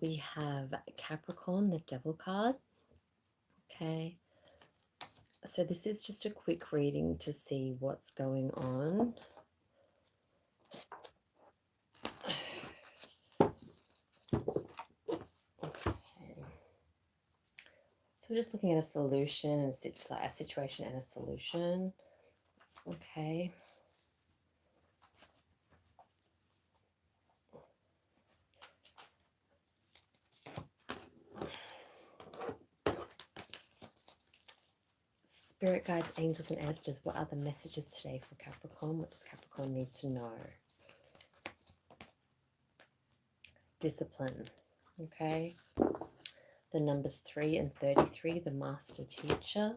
we have Capricorn, the Devil card. Okay. So this is just a quick reading to see what's going on. Okay. So we're just looking at a solution and a situation and a solution. Okay. Spirit guides, angels, and ancestors, what are the messages today for Capricorn? What does Capricorn need to know? Discipline. Okay. The numbers 3 and 33, the master teacher.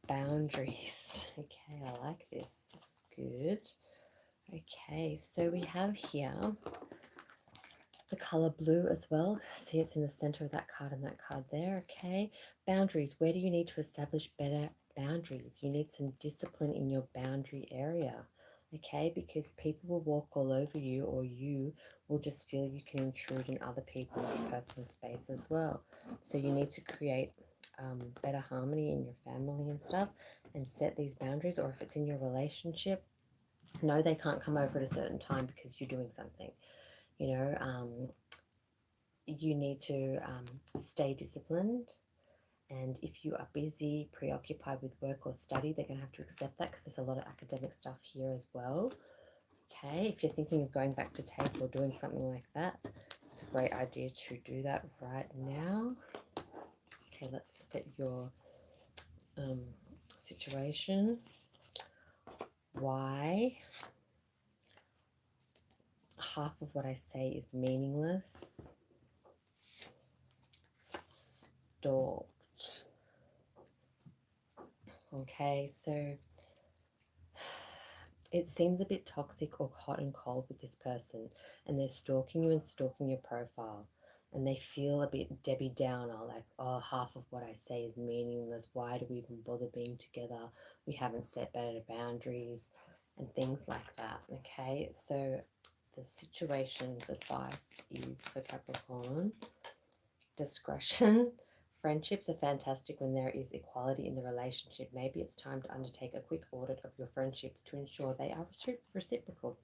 Boundaries. Okay, I like this. This is good. Okay, so we have here the color blue as well. See, it's in the center of that card and that card there. Okay, boundaries. Where do you need to establish better boundaries? You need some discipline in your boundary area. Okay, because people will walk all over you, or you will just feel you can intrude in other people's personal space as well. So you need to create better harmony in your family and stuff, and set these boundaries. Or if it's in your relationship, no, they can't come over at a certain time because you're doing something. You know, you need to stay disciplined. And if you are busy, preoccupied with work or study, they're going to have to accept that, because there's a lot of academic stuff here as well. Okay, if you're thinking of going back to tape or doing something like that, it's a great idea to do that right now. Okay, let's look at your situation. Why? Half of what I say is meaningless. Stalked. Okay, so it seems a bit toxic or hot and cold with this person, and they're stalking you and stalking your profile, and they feel a bit Debbie Downer, like, oh, half of what I say is meaningless. Why do we even bother being together? We haven't set better boundaries and things like that. Okay, so the situation's advice is for Capricorn: discretion. Friendships are fantastic when there is equality in the relationship. Maybe it's time to undertake a quick audit of your friendships to ensure they are reciprocal.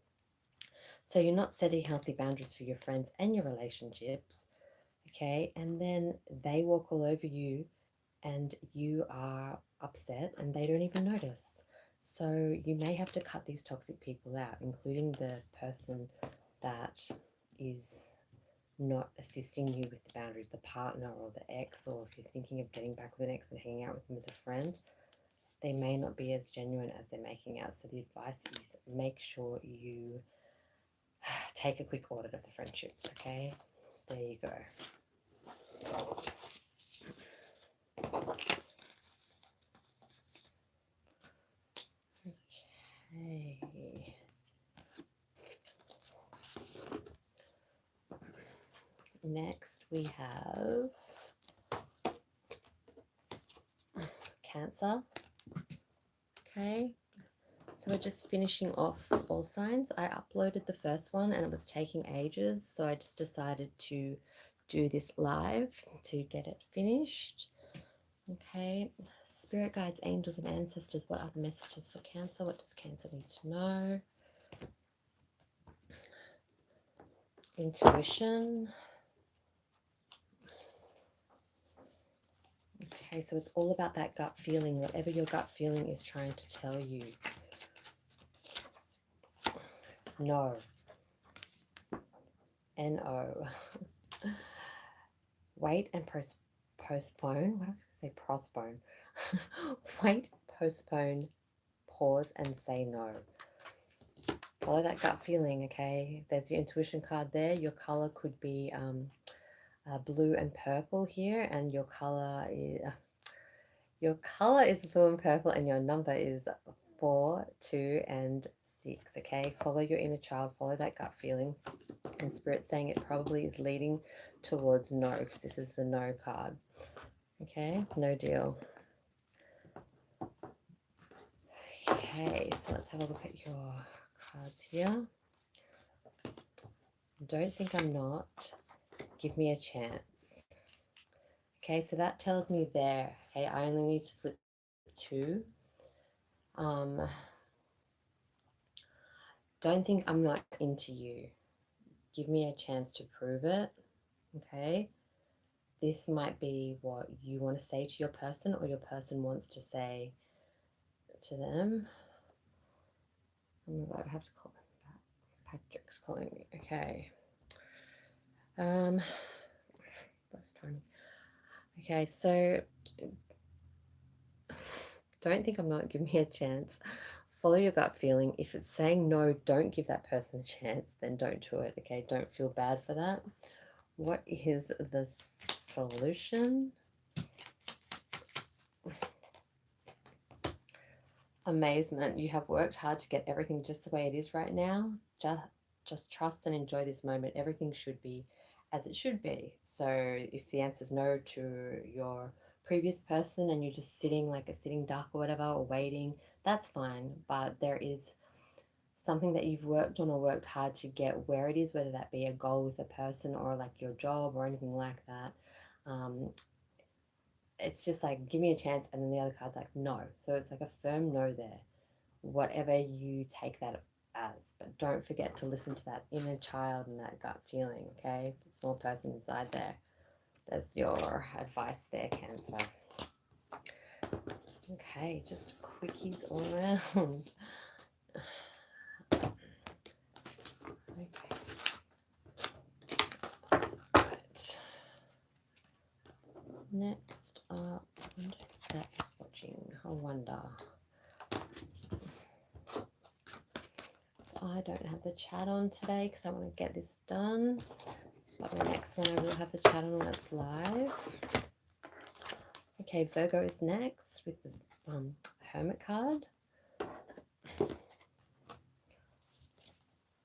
So you're not setting healthy boundaries for your friends and your relationships, okay? And then they walk all over you and you are upset and they don't even notice. So you may have to cut these toxic people out, including the person that is not assisting you with the boundaries, the partner or the ex, or if you're thinking of getting back with an ex and hanging out with them as a friend, they may not be as genuine as they're making out. So the advice is make sure you take a quick audit of the friendships, okay? There you go. Okay. Next we have Cancer. Okay, so we're just finishing off all signs. I uploaded the first one and it was taking ages, so I just decided to do this live to get it finished. Okay, spirit guides, angels, and ancestors, what are the messages for Cancer? What does Cancer need to know? Intuition. Okay, so it's all about that gut feeling, whatever your gut feeling is trying to tell you. No. N-O. Wait and postpone. What was I going to say? Postpone. Wait, postpone, pause, and say no. Follow that gut feeling, okay? There's your intuition card there. Your color could be blue and purple here, and your color is blue and purple, and your number is 4, 2, and 6. Okay, follow your inner child, follow that gut feeling, and Spirit's saying it probably is leading towards no, because this is the no card. Okay, no deal. Okay, so let's have a look at your cards here. Don't think I'm not. Give me a chance. Okay, so that tells me there, hey, I only need to flip 2. Don't think I'm not into you. Give me a chance to prove it. Okay, this might be what you want to say to your person, or your person wants to say to them. Oh my God, I have to call him back. Patrick's calling me. Okay. Okay, so don't think I'm not. Give me a chance. Follow your gut feeling. If it's saying no, don't give that person a chance, then don't do it. Okay, don't feel bad for that. What is the solution? Amazement. You have worked hard to get everything just the way it is right now. Just trust and enjoy this moment. Everything should be as it should be. So if the answer is no to your previous person and you're just sitting like a sitting duck or whatever, or waiting, that's fine. But there is something that you've worked on or worked hard to get where it is, whether that be a goal with a person or like your job or anything like that. It's just like, give me a chance, and then the other card's like no. So it's like a firm no there, whatever you take that as. But don't forget to listen to that inner child and that gut feeling. Okay, the small person inside there. That's your advice there, Cancer. Okay, just quickies all around. Okay. Right. Next up, that is watching. I wonder. So I don't have the chat on today because I want to get this done. But the next one I will have the chat on when it's live. Okay, Virgo is next with the Hermit card.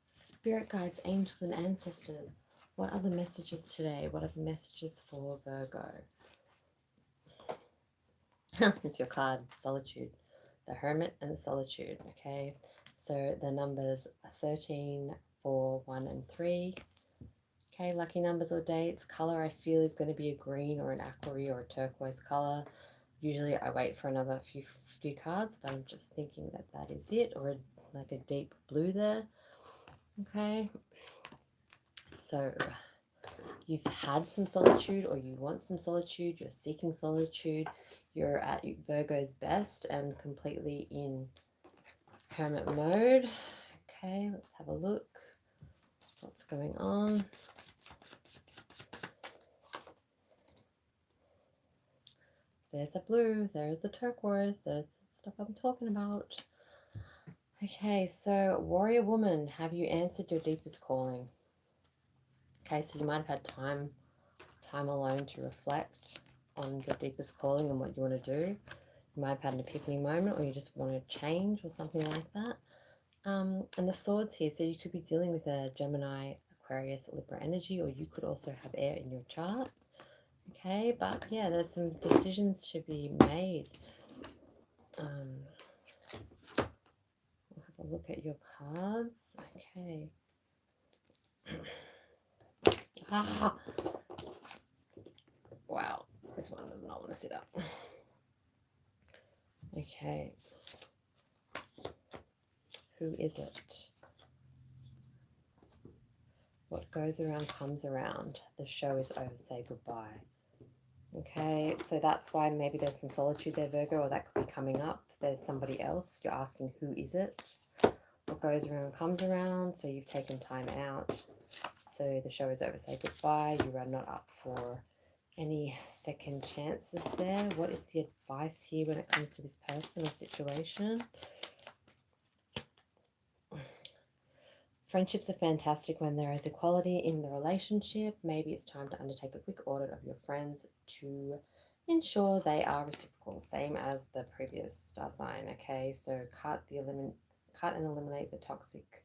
Spirit guides, angels, and ancestors. What are the messages today? What are the messages for Virgo? It's your card, Solitude. The Hermit and the Solitude. Okay, so the numbers 13, 4, 1, and 3. Okay, lucky numbers or dates. Color I feel is going to be a green or an aqua or a turquoise color. Usually I wait for another few cards, but I'm just thinking that that is it, or like a deep blue there. Okay, so you've had some solitude, or you want some solitude, you're seeking solitude, you're at Virgo's best and completely in Hermit mode. Okay, let's have a look. What's going on? There's a blue, there's the turquoise, there's the stuff I'm talking about. Okay, so warrior woman, have you answered your deepest calling? Okay, so you might have had time alone to reflect on your deepest calling and what you want to do. You might have had an epiphany moment, or you just want to change or something like that. And the swords here, so you could be dealing with a Gemini, Aquarius, Libra energy, or you could also have air in your chart. Okay, but yeah, there's some decisions to be made. We'll have a look at your cards. Okay. Wow, this one does not want to sit up. Okay. Who is it? What goes around comes around. The show is over. Say goodbye. Okay, so that's why maybe there's some solitude there, Virgo, or that could be coming up. There's somebody else. You're asking, who is it? What goes around comes around. So you've taken time out. So the show is over. Say goodbye. You are not up for any second chances there. What is the advice here when it comes to this person or situation? Friendships are fantastic when there is equality in the relationship. Maybe it's time to undertake a quick audit of your friends to ensure they are reciprocal, same as the previous star sign. Okay, so cut and eliminate the toxic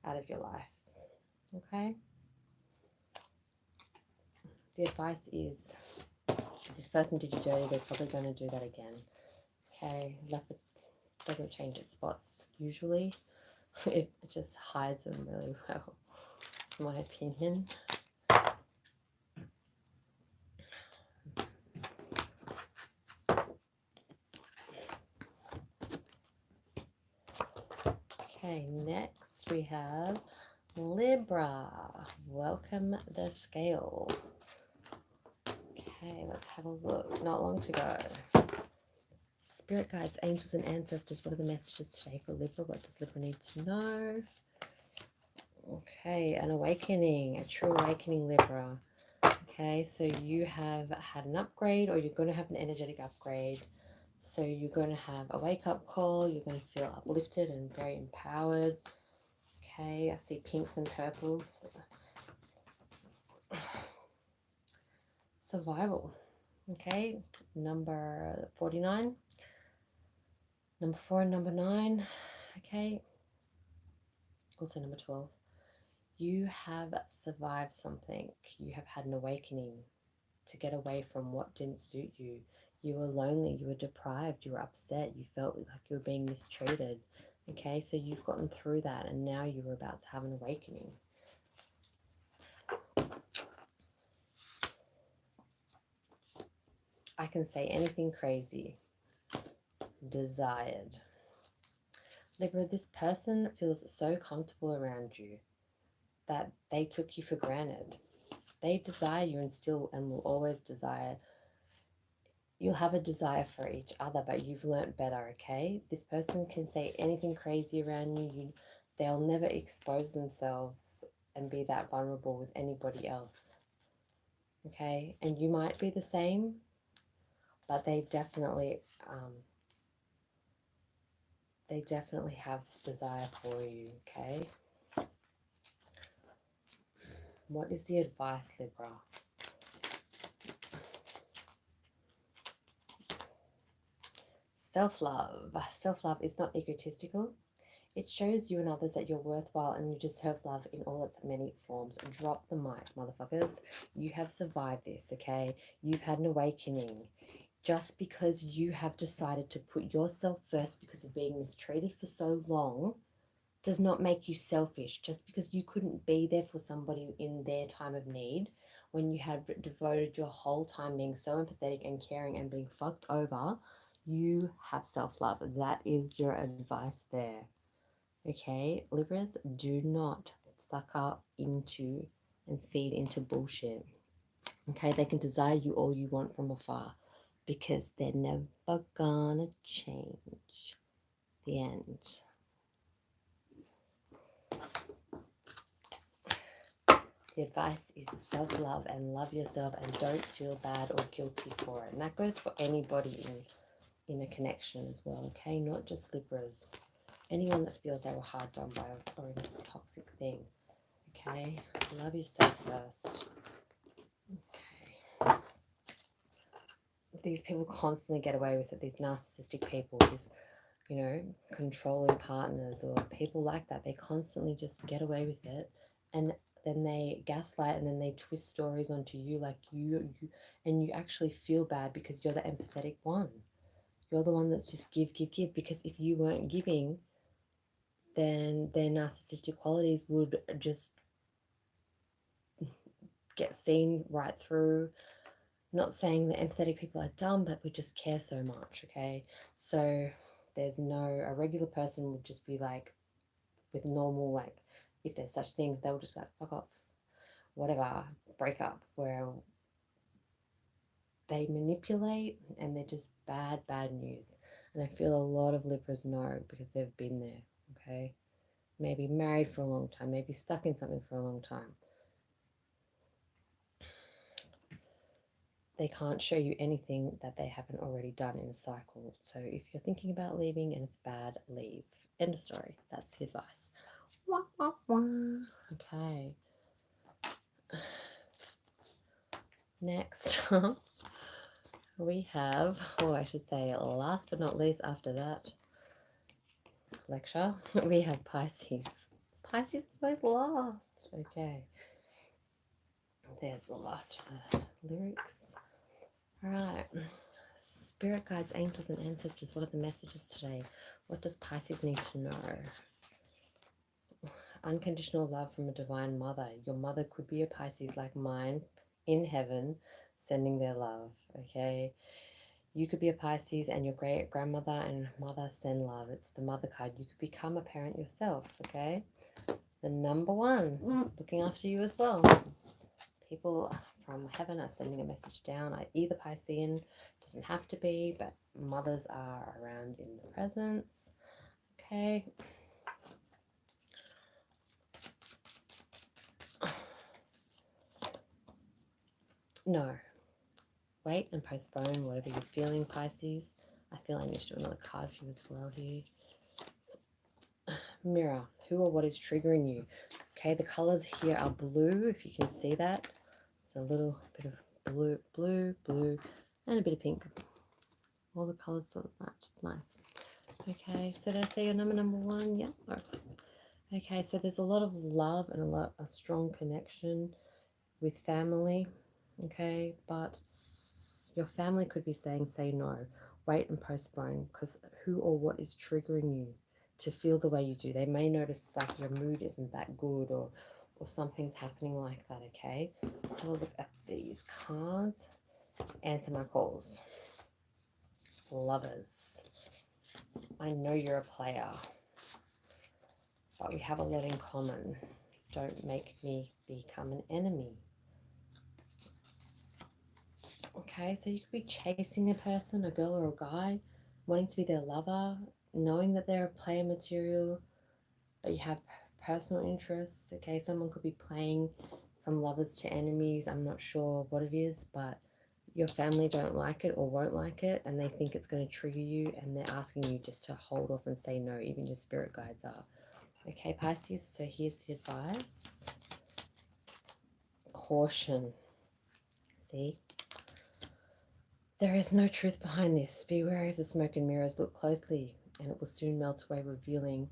out of your life. Okay. The advice is, if this person did you dirty, they're probably going to do that again. Okay, doesn't change its spots usually. It just hides them really well, in my opinion. Okay, next we have Libra. Welcome the scale. Okay, let's have a look. Not long to go. Spirit guides, angels, and ancestors. What are the messages today for Libra? What does Libra need to know? Okay, an awakening, a true awakening, Libra. Okay, so you have had an upgrade, or you're going to have an energetic upgrade. So you're going to have a wake-up call. You're going to feel uplifted and very empowered. Okay, I see pinks and purples. Survival. Okay, number 49. Number 4 and number 9. Okay, also number 12. You have survived something. You have had an awakening to get away from what didn't suit you. You were lonely, you were deprived, you were upset, you felt like you were being mistreated. Okay, so you've gotten through that, and now you're about to have an awakening. I can say anything crazy. Desired. Libra, this person feels so comfortable around you that they took you for granted. They desire you and still and will always desire. You'll have a desire for each other, but you've learnt better, okay? This person can say anything crazy around you. They'll never expose themselves and be that vulnerable with anybody else, okay? And you might be the same, but they definitely have this desire for you, okay? What is the advice, Libra? Self-love. Self-love is not egotistical. It shows you and others that you're worthwhile and you deserve love in all its many forms. Drop the mic, motherfuckers. You have survived this, okay? You've had an awakening. Just because you have decided to put yourself first because of being mistreated for so long does not make you selfish. Just because you couldn't be there for somebody in their time of need when you had devoted your whole time being so empathetic and caring and being fucked over, you have self-love. That is your advice there. Okay, Libras, do not sucker into and feed into bullshit. Okay, they can desire you all you want from afar because they're never gonna change. The end. The advice is self-love and love yourself and don't feel bad or guilty for it. And that goes for anybody in a connection as well, okay? Not just Libras. Anyone that feels they were hard done by or in a toxic thing, okay? Love yourself first. Okay. These people constantly get away with it. These narcissistic people, these, you know, controlling partners or people like that. They constantly just get away with it. And then they gaslight and then they twist stories onto you like you and you actually feel bad because you're the empathetic one. You're the one that's just give, because if you weren't giving, then their narcissistic qualities would just get seen right through. Not saying that empathetic people are dumb, but we just care so much, okay? So there's a regular person would just be like, with normal, like, if there's such things, they will just be like, fuck off, whatever, break up, where they manipulate and they're just bad news. And I feel a lot of Libras know because they've been there, okay? Maybe married for a long time, maybe stuck in something for a long time. They can't show you anything that they haven't already done in a cycle. So if you're thinking about leaving and it's bad, leave. End of story. That's the advice. Wah, wah, wah. Okay. Next we have, I should say last but not least after that lecture, we have Pisces. Pisces is always last. Okay. There's the last of the lyrics. All right. Spirit guides, angels, and ancestors, what are the messages today What does Pisces need to know? Unconditional love from a divine mother. Your mother could be a Pisces like mine in heaven, sending their love, okay? You could be a Pisces and your great grandmother and mother send love. It's the mother card. You could become a parent yourself, okay? The number one, looking after you as well. People from heaven are sending a message down. Either Piscean, doesn't have to be, but mothers are around in the presence, okay? No. Wait and postpone whatever you're feeling, Pisces. I feel I need to do another card for you as well here. Mirror, who or what is triggering you? Okay, the colors here are blue, if you can see that. It's a little bit of blue, and a bit of pink. All the colors sort of match. It's nice. Okay, so did I say your number one? Yeah. Okay, so there's a lot of love and a strong connection with family. Okay, but your family could be saying, say no, wait and postpone, because who or what is triggering you to feel the way you do? They may notice like your mood isn't that good, or something's happening like that, okay? So we'll look at these cards. Answer my calls. Lovers. I know you're a player, but we have a lot in common. Don't make me become an enemy. Okay, so you could be chasing a person, a girl or a guy, wanting to be their lover, knowing that they're a player material, but you have personal interests. Okay, someone could be playing from lovers to enemies. I'm not sure what it is, but your family don't like it or won't like it, and they think it's going to trigger you, and they're asking you just to hold off and say no. Even your spirit guides are. Okay, Pisces, so here's the advice. Caution. See? There is no truth behind this. Be wary of the smoke and mirrors. Look closely, and it will soon melt away, revealing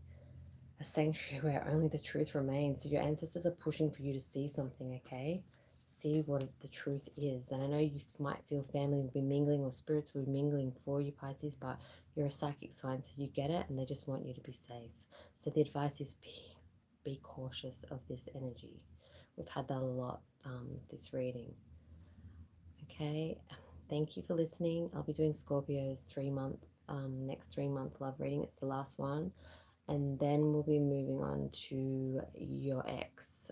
a sanctuary where only the truth remains. So your ancestors are pushing for you to see something, okay? See what the truth is. And I know you might feel family will be mingling or spirits will be mingling for you, Pisces, but you're a psychic sign, so you get it, and they just want you to be safe. So the advice is be cautious of this energy. We've had that a lot this reading. Okay, thank you for listening. I'll be doing Scorpio's 3-month, next 3-month love reading. It's the last one. And then we'll be moving on to your ex,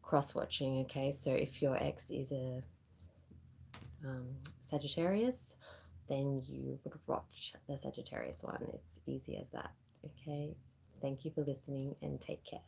cross-watching, okay? So if your ex is a Sagittarius, then you would watch the Sagittarius one. It's easy as that, okay? Thank you for listening and take care.